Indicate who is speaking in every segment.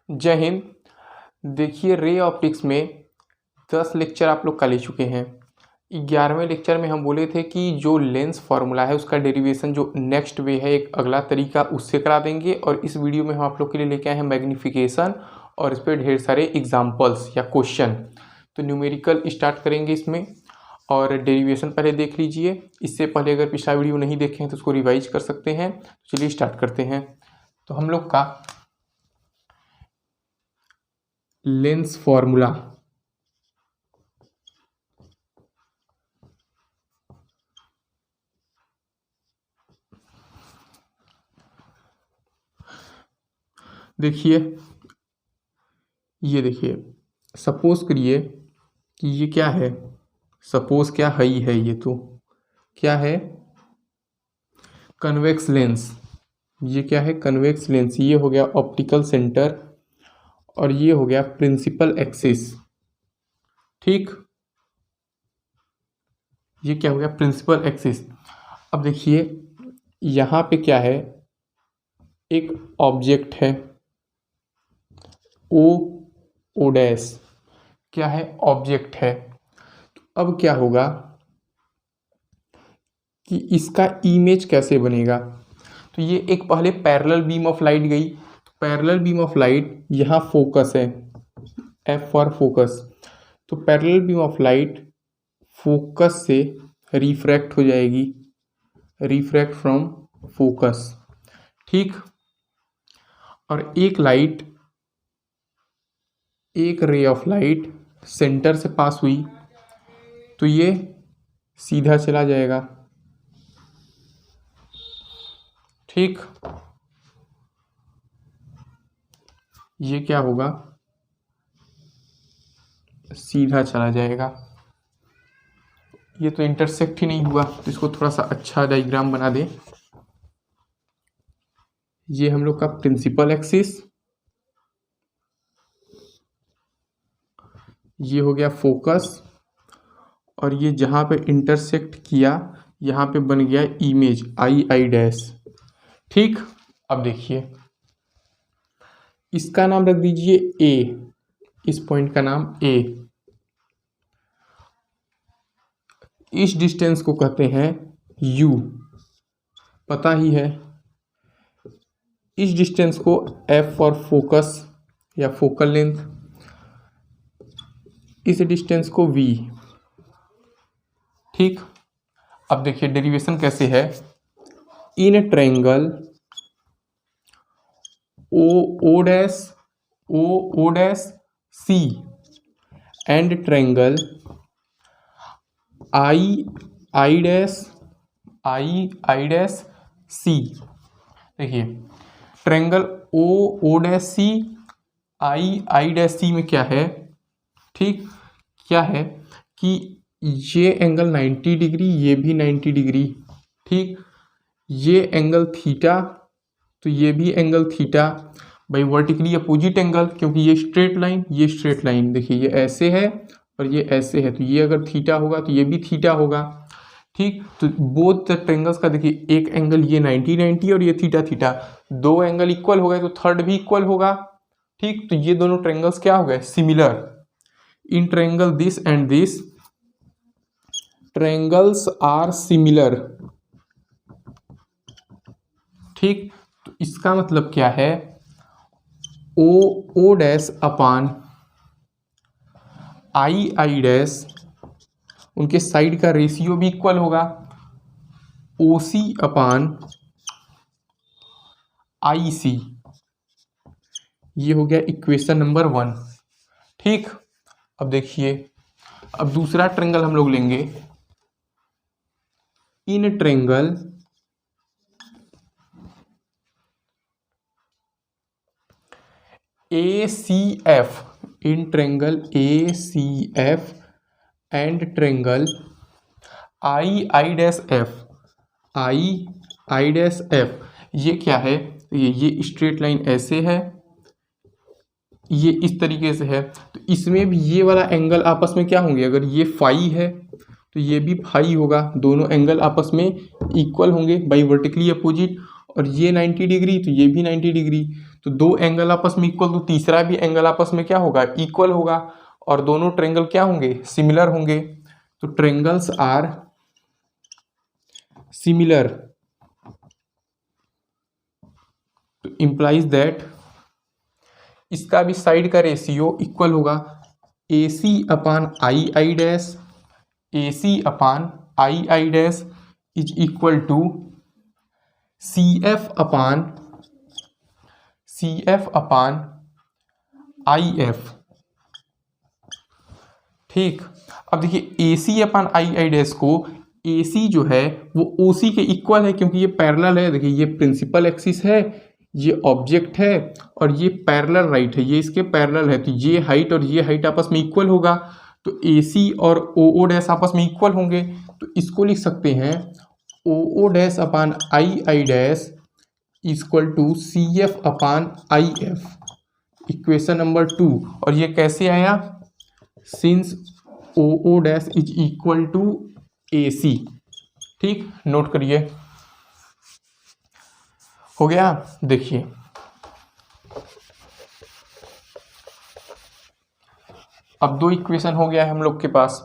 Speaker 1: जय हिंद। देखिए, ray optics में 10 लेक्चर आप लोग का ले चुके हैं। 11वें लेक्चर में हम बोले थे कि जो लेंस फार्मूला है उसका डेरिवेशन जो नेक्स्ट वे है, एक अगला तरीका, उससे करा देंगे। और इस वीडियो में हम आप लोग के लिए लेके आए हैं मैग्नीफिकेशन और इस पर ढेर सारे एग्जाम्पल्स या क्वेश्चन। तो न्यूमेरिकल स्टार्ट करेंगे इसमें और डेरिवेशन पहले देख लीजिए। इससे पहले अगर पिछला वीडियो नहीं देखे हैं तो उसको रिवाइज कर सकते हैं। तो चलिए स्टार्ट करते हैं। तो हम लोग का लेंस फॉर्मूला देखिए, ये देखिए, सपोज करिए कि ये क्या है। सपोज क्या है ही है, ये तो क्या है, कन्वेक्स लेंस। ये क्या है, कन्वेक्स लेंस। ये हो गया ऑप्टिकल सेंटर और ये हो गया प्रिंसिपल एक्सिस। ठीक, ये क्या हो गया, प्रिंसिपल एक्सिस। अब देखिए यहाँ पे क्या है, एक ऑब्जेक्ट है ओ डैश, क्या है, ऑब्जेक्ट है। तो अब क्या होगा कि इसका इमेज कैसे बनेगा। तो ये एक पहले पैरेलल बीम ऑफ लाइट गई। तो पैरेलल बीम ऑफ लाइट, यहाँ फोकस है, एफ फॉर फोकस। तो parallel beam of light focus से रिफ्रैक्ट हो जाएगी, रिफ्रैक्ट फ्रॉम फोकस। ठीक, और एक लाइट, एक रे ऑफ लाइट सेंटर से पास हुई तो ये सीधा चला जाएगा। ठीक, ये क्या होगा, सीधा चला जाएगा। ये तो इंटरसेक्ट ही नहीं हुआ, तो इसको थोड़ा सा अच्छा डायग्राम बना दे। ये हम लोग का प्रिंसिपल एक्सिस, ये हो गया फोकस, और ये जहाँ पे इंटरसेक्ट किया यहाँ पे बन गया इमेज, आई डैश। ठीक, अब देखिए इसका नाम रख दीजिए ए, इस पॉइंट का नाम ए। इस डिस्टेंस को कहते हैं यू, पता ही है। इस डिस्टेंस को एफ फॉर फोकस या फोकल लेंथ, इस डिस्टेंस को वी। ठीक, अब देखिए डेरिवेशन कैसे है। In triangle O dash C and triangle I dash C. देखिए triangle O dash C, I dash C में क्या है, ठीक, क्या है कि ये एंगल 90 डिग्री, ये भी 90 डिग्री। ठीक, ये एंगल थीटा, तो ये भी angle theta by vertically opposite angle, क्योंकि ये स्ट्रेट लाइन, ये स्ट्रेट लाइन। देखिए ये ऐसे है और ये ऐसे है, तो ये अगर थीटा होगा तो ये भी थीटा होगा। ठीक, तो बोथ द ट्रायंगल्स का देखिए, एक एंगल ये 90 और ये थीटा, दो एंगल इक्वल हो गए तो थर्ड भी इक्वल होगा। ठीक, तो ये दोनों ट्रायंगल्स क्या हो गए, similar. In triangle this and this triangles are similar. ठीक, तो इसका मतलब क्या है, O dash upon I dash, उनके साइड का रेशियो भी इक्वल होगा। ओ सी अपान आई सी, ये हो गया इक्वेशन नंबर 1। ठीक, अब देखिए, अब दूसरा ट्रायंगल हम लोग लेंगे। In triangle ACF, in triangle ACF and triangle I dash F, ये क्या है, ये स्ट्रेट लाइन ऐसे है, ये इस तरीके से है। तो इसमें भी ये वाला एंगल आपस में क्या होंगे, अगर ये फाई है तो ये भी फाई होगा, दोनों एंगल आपस में इक्वल होंगे बाई वर्टिकली अपोजिट। और ये 90 डिग्री तो ये भी 90 डिग्री, तो दो एंगल आपस में इक्वल, तो तीसरा भी एंगल आपस में क्या होगा, इक्वल होगा, और दोनों ट्रायंगल क्या होंगे, सिमिलर होंगे। तो ट्रायंगल्स आर सिमिलर, तो इंप्लाइज दैट इसका भी साइड का रेशियो इक्वल होगा, A C upon I dash, A C upon I dash is equal to C F upon I F. ठीक, अब देखिए ए सी अपान आई डैश को, ए सी जो है वो ओ सी के इक्वल है क्योंकि ये पैरेलल है। देखिए ये प्रिंसिपल एक्सिस है, ये ऑब्जेक्ट है, और ये पैरेलल राइट है, ये इसके पैरेलल है, तो ये हाइट और ये हाइट आपस में इक्वल होगा। तो ए सी और ओ डैश आपस में इक्वल होंगे, तो इसको लिख सकते हैं O dash upon I dash equal to C F upon I F, equation number 2। और ये कैसे आया, since O dash is equal to A C. ठीक, नोट करिए, हो गया। देखिए अब दो इक्वेशन हो गया है हम लोग के पास।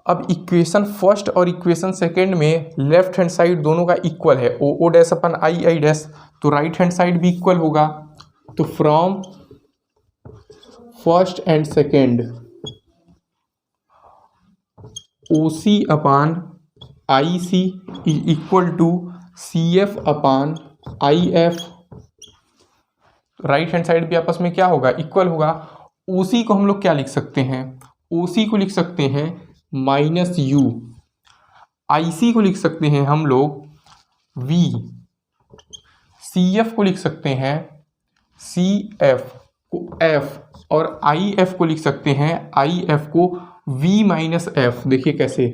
Speaker 1: अब इक्वेशन फर्स्ट और इक्वेशन सेकेंड में लेफ्ट हैंड साइड दोनों का इक्वल है, O dash upon I dash, तो राइट हैंड साइड भी इक्वल होगा। तो from first and second O C upon I C is equal to C F upon I F, right hand side भी आपस में क्या होगा, इक्वल होगा। ओ सी को हम लोग क्या लिख सकते हैं, ओ सी को लिख सकते हैं माइनस यू, आई सी को लिख सकते हैं हम लोग वी, सी एफ को लिख सकते हैं सी एफ को एफ, और आई एफ को लिख सकते हैं आई एफ को वी माइनस एफ। देखिए कैसे,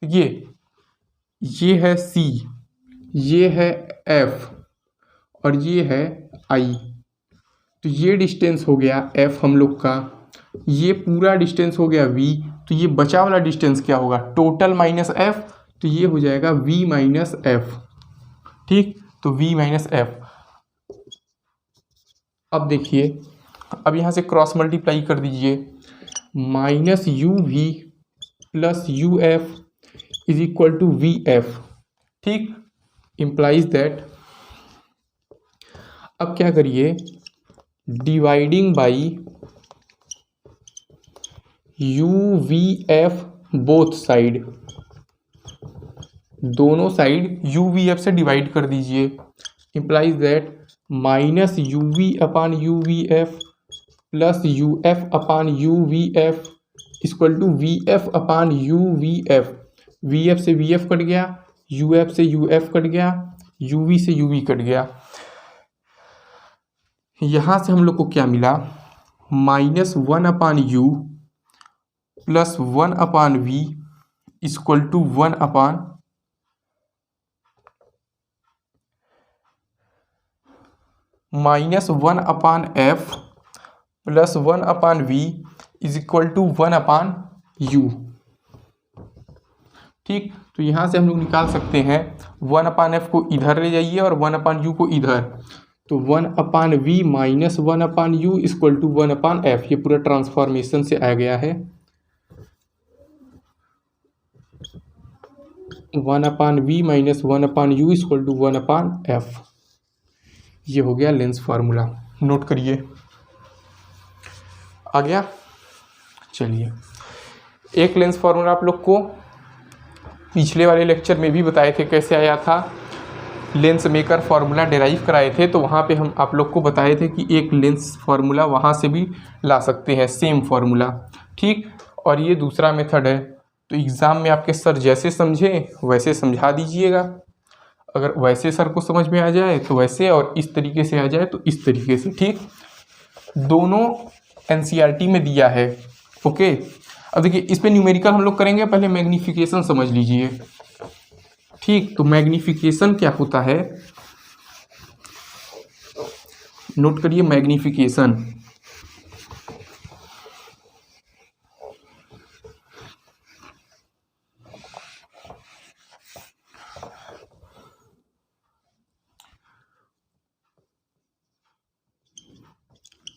Speaker 1: ये है सी, ये है एफ, और ये है आई, तो ये डिस्टेंस हो गया एफ हम लोग का, ये पूरा डिस्टेंस हो गया वी, तो ये बचा वाला डिस्टेंस क्या होगा, टोटल माइनस एफ, तो ये हो जाएगा वी माइनस एफ। ठीक, तो वी माइनस एफ। अब देखिए, अब यहाँ से क्रॉस मल्टीप्लाई कर दीजिए, minus U V plus U F is equal to V F. ठीक, इंप्लाइज दैट, अब क्या करिए, dividing by U V F both side, दोनों साइड यू वी एफ से डिवाइड कर दीजिए। Implies that minus U V upon U V F plus U F upon U V F equal to V F upon U V F. V F से V F cut गया, U F से U F cut गया, U V से U V cut गया। यहाँ से हम लोग को क्या मिला, minus 1 upon U plus 1 upon V equal to 1 upon minus 1 upon F plus 1 upon V is equal to 1 upon U. ठीक, तो यहाँ से हम लोग निकाल सकते हैं 1 अपान एफ को इधर ले जाइए और 1 अपान यू को इधर, तो 1 upon V minus 1 upon U equal to 1 upon F. ये पूरा ट्रांसफॉर्मेशन से आ गया है, 1 upon V minus 1 upon U equal to 1 upon F. ये हो गया लेंस फार्मूला, नोट करिए, आ गया। चलिए, एक लेंस फार्मूला आप लोग को पिछले वाले लेक्चर में भी बताए थे कैसे आया था, लेंस मेकर फार्मूला डेराइव कराए थे, तो वहाँ पे हम आप लोग को बताए थे कि एक लेंस फार्मूला वहाँ से भी ला सकते हैं, सेम फार्मूला। ठीक, और ये दूसरा मेथड है, तो एग्ज़ाम में आपके सर जैसे समझे वैसे समझा दीजिएगा। अगर वैसे सर को समझ में आ जाए तो वैसे, और इस तरीके से आ जाए तो इस तरीके से। ठीक, दोनों एनसीईआरटी में दिया है। ओके, अब देखिए इस पे न्यूमेरिकल हम लोग करेंगे, पहले मैग्नीफिकेशन समझ लीजिए। ठीक, तो मैग्नीफिकेशन क्या होता है, नोट करिए, मैग्नीफिकेशन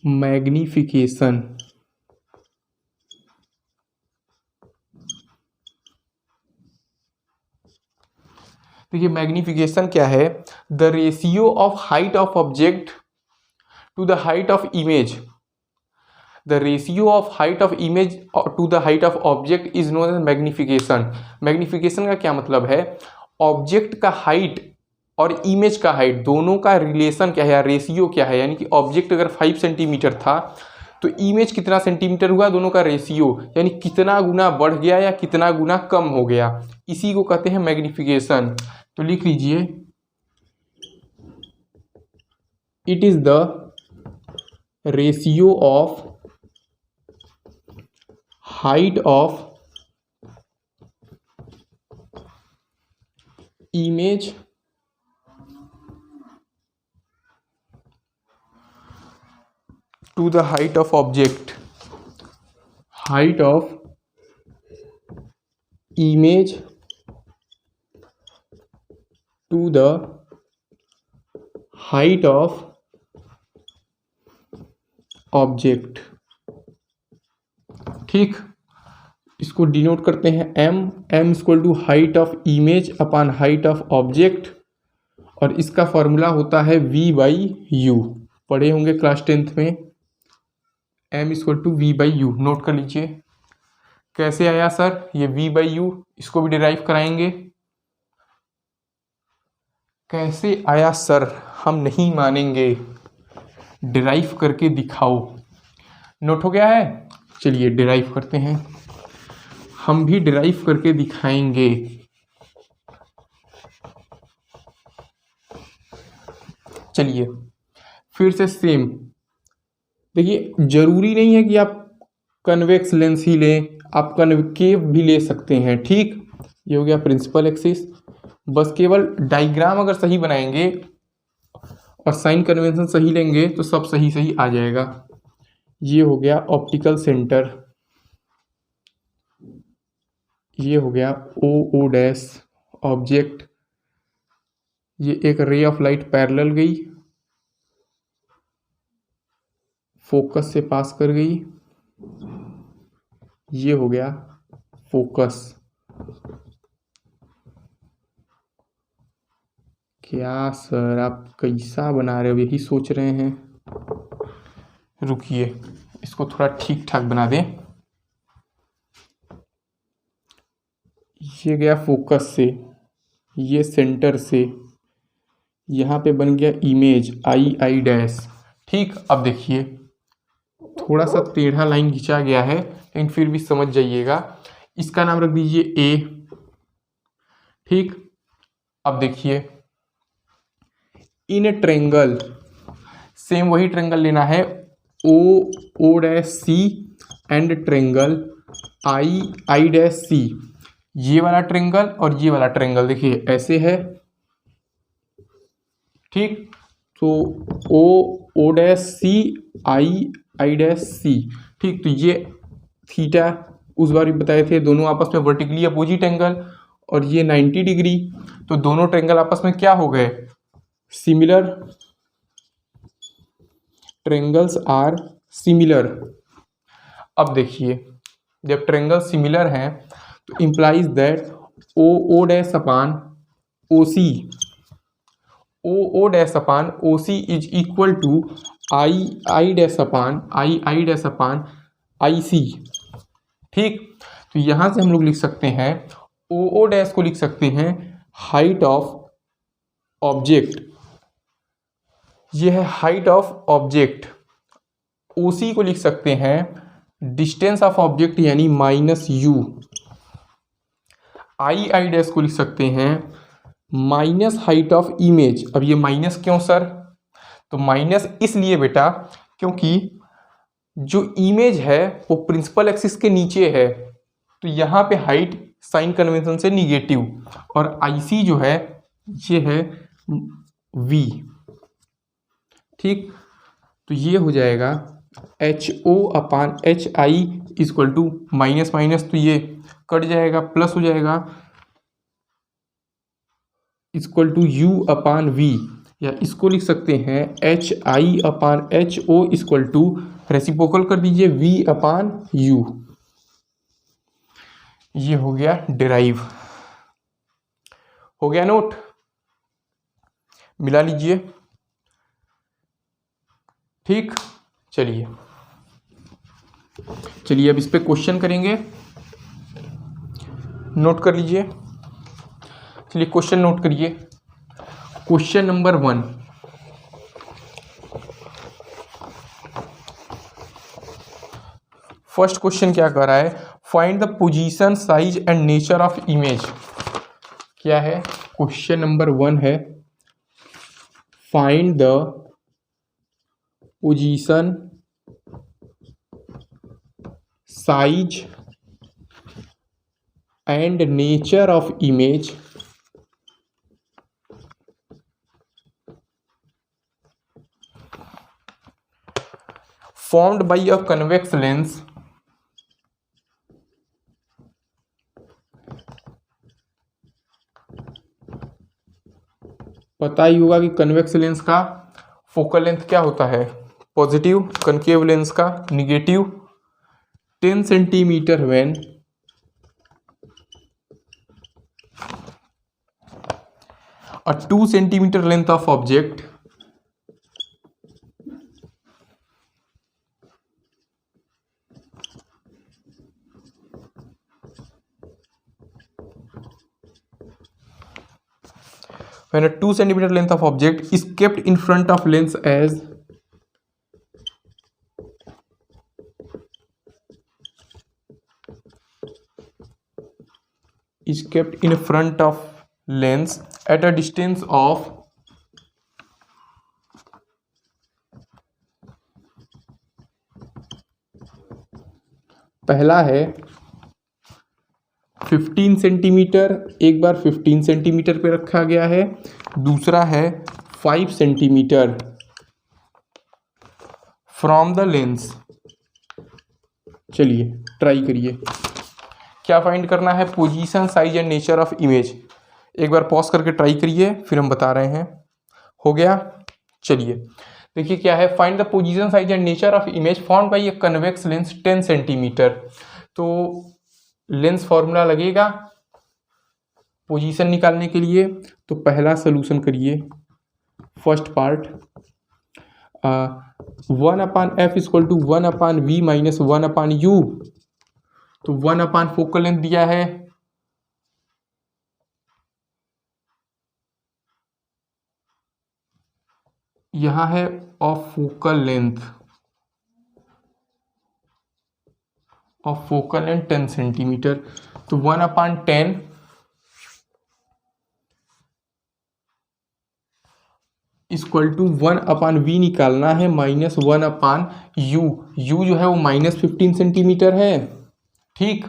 Speaker 1: मैग्निफिकेशन। देखिए मैग्निफिकेशन क्या है, the ratio of height of object to the height of image, the ratio of height of image to the height of object is known as magnification. Magnification का क्या मतलब है, object का height और image का height दोनों का relation क्या है या रेशियो क्या है, यानी कि ऑब्जेक्ट अगर 5 सेंटीमीटर था तो इमेज कितना सेंटीमीटर हुआ, दोनों का रेशियो यानी कितना गुना बढ़ गया या कितना गुना कम हो गया, इसी को कहते हैं मैग्निफिकेशन। तो लिख लीजिए, it is the ratio of height of image to the height of object, height of image to the height of object। ठीक, इसको डिनोट करते हैं m equal to height of image upon height of object, और इसका formula होता है v/u। पढ़े होंगे क्लास 10th में, m equal to v/u। Note कर लीजिए। कैसे आया सर ये v/u, इसको भी डिराइव कराएंगे। कैसे आया सर, हम नहीं मानेंगे, डिराइव करके दिखाओ। नोट हो गया है, चलिए डिराइव करते हैं, हम भी डिराइव करके दिखाएंगे। चलिए फिर से सेम, देखिए जरूरी नहीं है कि आप कन्वेक्स लेंस ही लें, आप कन्वेव भी ले सकते हैं। ठीक, ये हो गया प्रिंसिपल एक्सिस। बस केवल डायग्राम अगर सही बनाएंगे और साइन कन्वेंशन सही लेंगे तो सब सही सही आ जाएगा। ये हो गया ऑप्टिकल सेंटर, ये हो गया ओ डैश ऑब्जेक्ट, ये एक रे ऑफ लाइट पैरेलल गई, फोकस से पास कर गई, ये हो गया फोकस। क्या सर आप कैसा बना रहे हो, यही सोच रहे हैं। रुकिए इसको थोड़ा ठीक ठाक बना दें। ये गया फोकस से, ये सेंटर से, यहाँ पे बन गया इमेज आई डैश। ठीक, अब देखिए थोड़ा सा टेढ़ा लाइन खींचा गया है लेकिन फिर भी समझ जाइएगा। इसका नाम रख दीजिए ए। ठीक, अब देखिए इन ट्रेंगल, सेम वही ट्रेंगल लेना है O dash C and triangle I dash C. ये वाला ट्रेंगल और ये वाला ट्रेंगल देखिए ऐसे है। ठीक, तो ओ डैश सी आई डैश सी। ठीक, तो ये थीटा उस बार भी बताए थे, दोनों आपस में वर्टिकली अपोजिट एंगल, और ये 90 डिग्री, तो दोनों ट्रेंगल आपस में क्या हो गए, सिमिलर। Triangles are similar. अब देखिए जब ट्रेंगल सिमिलर हैं तो implies that O dash upon O dash upon O C is equal to I dash upon I C. ठीक, तो यहां से हम लोग लिख सकते हैं ओ डैश को लिख सकते हैं हाइट ऑफ ऑब्जेक्ट, ये है हाइट ऑफ ऑब्जेक्ट। ओ सी को लिख सकते हैं डिस्टेंस ऑफ ऑब्जेक्ट यानी -u। आई डैश को लिख सकते हैं माइनस हाइट ऑफ इमेज। अब ये माइनस क्यों सर, तो माइनस इसलिए बेटा क्योंकि जो इमेज है वो प्रिंसिपल एक्सिस के नीचे है, तो यहाँ पे हाइट साइन कन्वेंशन से निगेटिव, और IC जो है ये है v। ठीक, तो ये हो जाएगा HO upon HI equal to minus minus तो ये कट जाएगा, प्लस हो जाएगा equal to U upon V। या इसको लिख सकते हैं HI/HO इक्वल टू, रेसिप्रोकल कर दीजिए V/U। ये हो गया डिराइव, हो गया नोट, मिला लीजिए। ठीक, चलिए अब इस पे क्वेश्चन करेंगे, नोट कर लीजिए। चलिए क्वेश्चन नोट करिए। क्वेश्चन नंबर 1, फर्स्ट क्वेश्चन क्या कर रहा है, find the position size and nature of image. क्या है, क्वेश्चन नंबर 1 है, find the position size and nature of image formed by a convex lens पता ही होगा कि कन्वेक्स लेंस का फोकल लेंथ क्या होता है, पॉजिटिव, कनकेव लेंस का negative. 10 centimetre when a 2 centimeter length of object when a 2 centimeter length of object is kept in front of lens as is kept in front of lens at a distance of पहला है 15 centimetre, एक बार 15 centimetre पे रखा गया है, दूसरा है 5 centimetre from the lens. चलिए ट्राई करिए, क्या फाइंड करना है, position size and nature of image. एक बार पॉज करके ट्राई करिए, फिर हम बता रहे हैं। हो गया, चलिए देखिए क्या है, find the position size and nature of image formed by a convex lens 10 centimetre. तो लेंस फॉर्मूला लगेगा पोजीशन निकालने के लिए। तो पहला सोल्यूशन करिए, first part 1/f equal to 1/v minus 1/u। तो 1/, फोकल लेंथ दिया है, यहां है ऑफ फोकल लेंथ, 10 सेंटीमीटर। तो 1/10 इक्वल टू 1/v निकालना है माइनस 1/u। u जो है वो -15 सेंटीमीटर है। ठीक,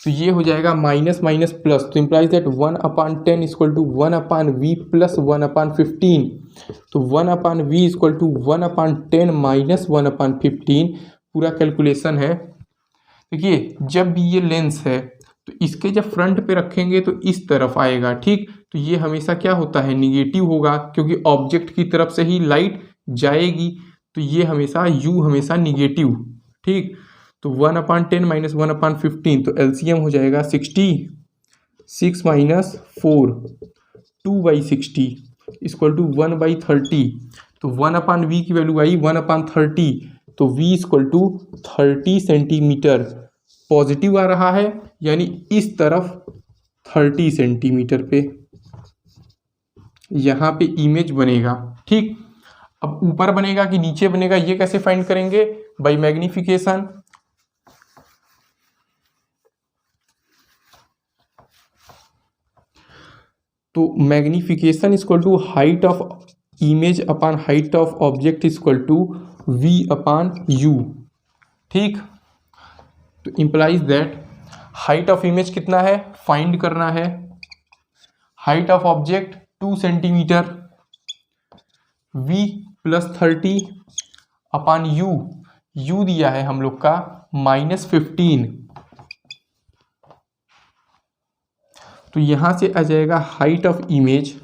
Speaker 1: तो ये हो जाएगा माइनस माइनस प्लस, तो implies that 1/10 equal to 1/v plus 1/15। तो 1/v इक्वल टू 1/10 माइनस 1/15 पूरा कैलकुलेशन है। देखिए जब भी ये लेंस है तो इसके जब फ्रंट पे रखेंगे तो इस तरफ आएगा। ठीक, तो ये हमेशा क्या होता है, निगेटिव होगा, क्योंकि ऑब्जेक्ट की तरफ से ही लाइट जाएगी। तो ये हमेशा u हमेशा निगेटिव। ठीक, तो 1/10 माइनस 1/15, तो एलसीएम हो जाएगा 60, 6 माइनस 4, 2/60 इक्वल टू 1/30। तो 1/v की वैल्यू आई 1/30, तो v equal to 30 centimetre. Positive आ रहा है यानी इस तरफ 30 सेंटीमीटर पे यहाँ पे इमेज बनेगा। ठीक, अब ऊपर बनेगा कि नीचे बनेगा ये कैसे फाइंड करेंगे, बाय मैग्निफिकेशन। तो magnification equal to height of image upon height of object equal to v/u। ठीक, तो implies that height of image कितना है, फाइंड करना है। Height of object 2 centimetre, v plus 30 upon u दिया है हम लोग का -15। तो यहां से आ जाएगा हाइट ऑफ इमेज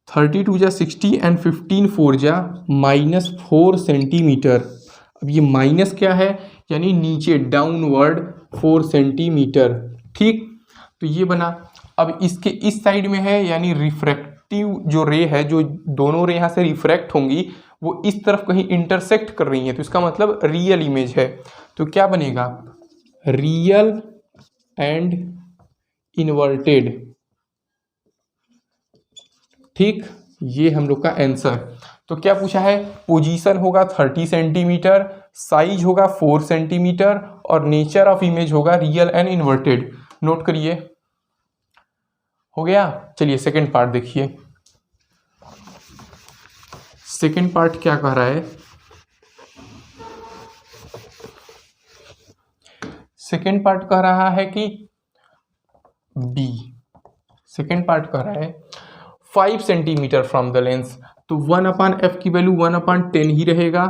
Speaker 1: 32 जा 60 एंड 15 4 जा -4 सेंटीमीटर। अब ये माइनस क्या है, यानी नीचे डाउनवर्ड 4 सेंटीमीटर। ठीक, तो ये बना। अब इसके इस साइड में है, यानी रिफ्रैक्टिव जो रे है, जो दोनों रे यहाँ से रिफ्रैक्ट होंगी वो इस तरफ कहीं इंटरसेक्ट कर रही हैं, तो इसका मतलब रियल इमेज है। तो क्या बनेगा, रियल एंड इन्वर्टेड। ठीक, ये हम लोग का आंसर। तो क्या पूछा है, पोजीशन होगा 30 सेंटीमीटर, साइज होगा 4 सेंटीमीटर और नेचर ऑफ इमेज होगा रियल एंड इन्वर्टेड। नोट करिए, हो गया। चलिए सेकंड पार्ट देखिए। सेकंड पार्ट क्या कह रहा है, सेकंड पार्ट कह रहा है कि बी, सेकंड पार्ट कह रहा है 5 सेंटीमीटर फ्रॉम द लेंस। तो 1/f की वैल्यू 1/10 ही रहेगा।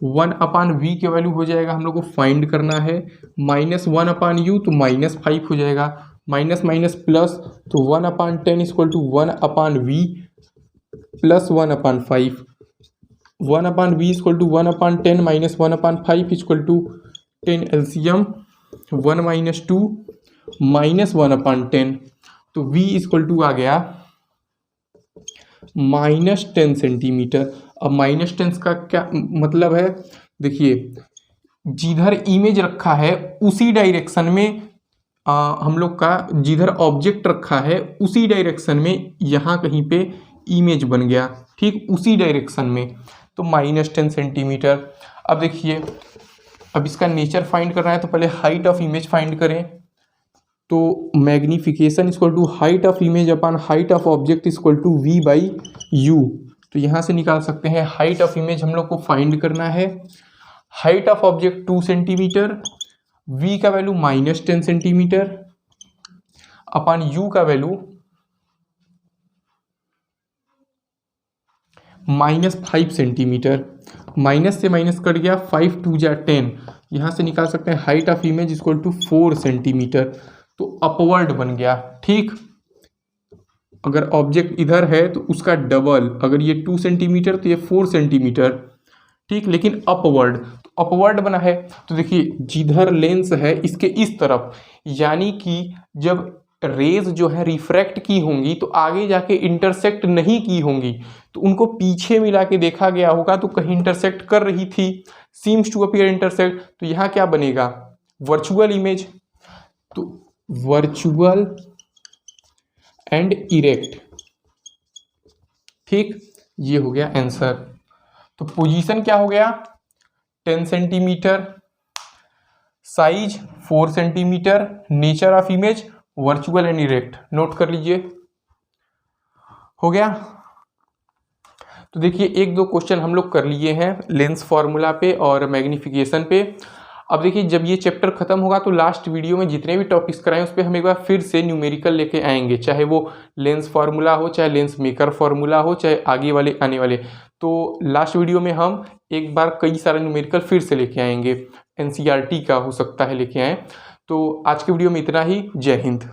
Speaker 1: 1/v की वैल्यू हो जाएगा, हम लोग को फाइंड करना है -1/u, तो -5 हो जाएगा। माइनस माइनस प्लस, तो 1/10 equal to 1/v plus 1/5। 1/v equal to 1/10 minus 1/5 equal to 10 LCM 1 - 2 minus 1/10। तो v इक्वल टू आ गया -10 सेंटीमीटर। अब -10 का क्या मतलब है, देखिए जिधर इमेज रखा है उसी डायरेक्शन में हम लोग का, जिधर ऑब्जेक्ट रखा है उसी डायरेक्शन में यहाँ कहीं पे इमेज बन गया। ठीक, उसी डायरेक्शन में, तो -10 सेंटीमीटर। अब देखिए, अब इसका नेचर फाइंड करना है तो पहले हाइट ऑफ इमेज फाइंड करें। तो magnification equal to height of image upon height of object equal to v/u। तो यहाँ से निकाल सकते हैं हाइट ऑफ इमेज हम लोग को फाइंड करना है। Height of object 2 centimetre, v का वैल्यू -10 सेंटीमीटर अपॉन u का वैल्यू -5 सेंटीमीटर। माइनस से माइनस कट गया, 5 2 जा 10। यहाँ से निकाल सकते हैं height of image equal to 4 centimetre. तो अपवर्ड बन गया। ठीक, अगर ऑब्जेक्ट इधर है तो उसका डबल, अगर ये 2 सेंटीमीटर तो ये 4 सेंटीमीटर। ठीक, लेकिन अपवर्ड, तो अपवर्ड बना है। तो देखिए जिधर लेंस है इसके इस तरफ, यानी कि जब रेज जो है रिफ्रैक्ट की होंगी तो आगे जाके इंटरसेक्ट नहीं की होंगी, तो उनको पीछे मिला के देखा गया होगा तो कहीं इंटरसेक्ट कर रही थी, सीम्स टू अपीयर इंटरसेक्ट। तो यहाँ क्या बनेगा, वर्चुअल इमेज। तो वर्चुअल एंड इरेक्ट। ठीक, ये हो गया आंसर। तो पोजीशन क्या हो गया, 10 centimetre, size 4 centimetre, nature of image virtual and erect. Note कर लीजिए, हो गया। तो देखिए एक दो क्वेश्चन हम लोग कर लिए हैं लेंस फार्मूला पे और मैग्निफिकेशन पे। अब देखिए जब ये चैप्टर खत्म होगा तो लास्ट वीडियो में जितने भी टॉपिक्स कराएं उस पर हम एक बार फिर से न्यूमेरिकल लेके आएंगे, चाहे वो लेंस फार्मूला हो, चाहे लेंस मेकर फार्मूला हो, चाहे आगे वाले आने वाले। तो लास्ट वीडियो में हम एक बार कई सारे न्यूमेरिकल फिर से लेके आएंगे, NCERT का हो सकता है लेके आएँ। तो आज के वीडियो में इतना ही। जय हिंद।